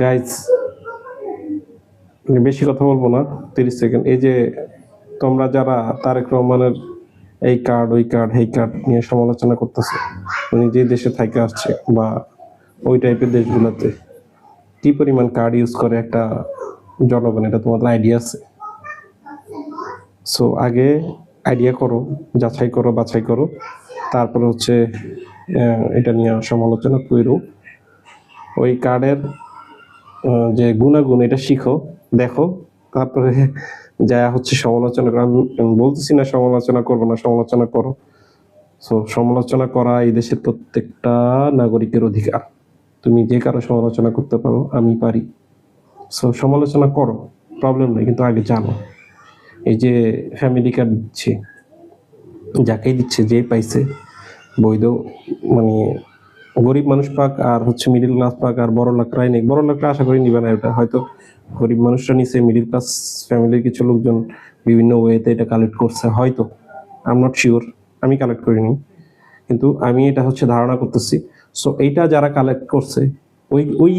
Guys বেশি কথা বলবো না, 30 সেকেন্ড। এই যে তোমরা যারা তারেক রহমানের এই কার্ড ওই কার্ড এই কার্ড নিয়ে সমালোচনা করতেছে, উনি যে দেশে থাইকে আসছে বা ওই টাইপের দেশগুলোতে কি পরিমাণ কার্ড ইউজ করে একটা জনগণ, এটা তোমাদের আইডিয়া আছে? সো আগে আইডিয়া করো, যাচাই করো, বাছাই করো, তারপরে হচ্ছে এটা নিয়ে সমালোচনা করো। ওই কার্ডের যে গুণাগুণ এটা শিখো, দেখো, তারপরে যা হচ্ছে সমালোচনা করো। আমি বলতেছি না সমালোচনা করবো না, সমালোচনা করো। সো সমালোচনা করা এই দেশের প্রত্যেকটা নাগরিকের অধিকার। তুমি যে কারো সমালোচনা করতে পারো, আমি পারি। সো সমালোচনা করো, প্রবলেম নেই, কিন্তু আগে জানো এই যে ফ্যামিলি কার্ড দিচ্ছে, যাকেই দিচ্ছে, যে পাইছে বৈধ, মানে গরিব মানুষ পাক আর হচ্ছে মিডিল ক্লাস পাক আর বড় লোকরাই নেই। বড় লোকরা আশা করি নিবে না এটা, হয়তো গরিব মানুষরা নিচে, মিডিল ক্লাস ফ্যামিলির কিছু লোকজন বিভিন্ন ওয়েতে এটা কালেক্ট করছে হয়তো, আই এম নট শিওর, আমি কালেক্ট করিনি, কিন্তু আমি এটা হচ্ছে ধারণা করতেছি। সো এইটা যারা কালেক্ট করছে, ওই ওই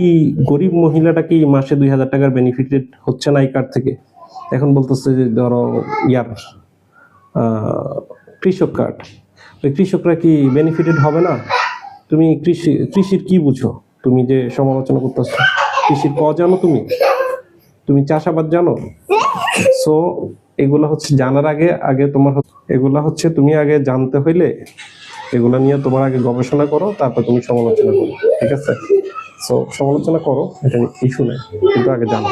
গরিব মহিলাটা কি মাসে 2000 টাকার বেনিফিটেড হচ্ছে না এই কার্ড থেকে? এখন বলতেছে যে ধরো ইয়ার কৃষক কার্ড, ওই কৃষকরা কি বেনিফিটেড হবে না? তুমি কৃষির কি বুঝো? তুমি যে সমালোচনা করতেছো, কৃষির ক জানো? তুমি চাষাবাদ জানো? সো এগুলা হচ্ছে জানার আগে আগে তোমার এগুলা হচ্ছে তুমি আগে জানতে হইলে এগুলা নিয়ে তোমার আগে গবেষণা করো, তারপর তুমি সমালোচনা করো, ঠিক আছে? সো সমালোচনা করো, এটা ইস্যু নেই, কিন্তু আগে জানো।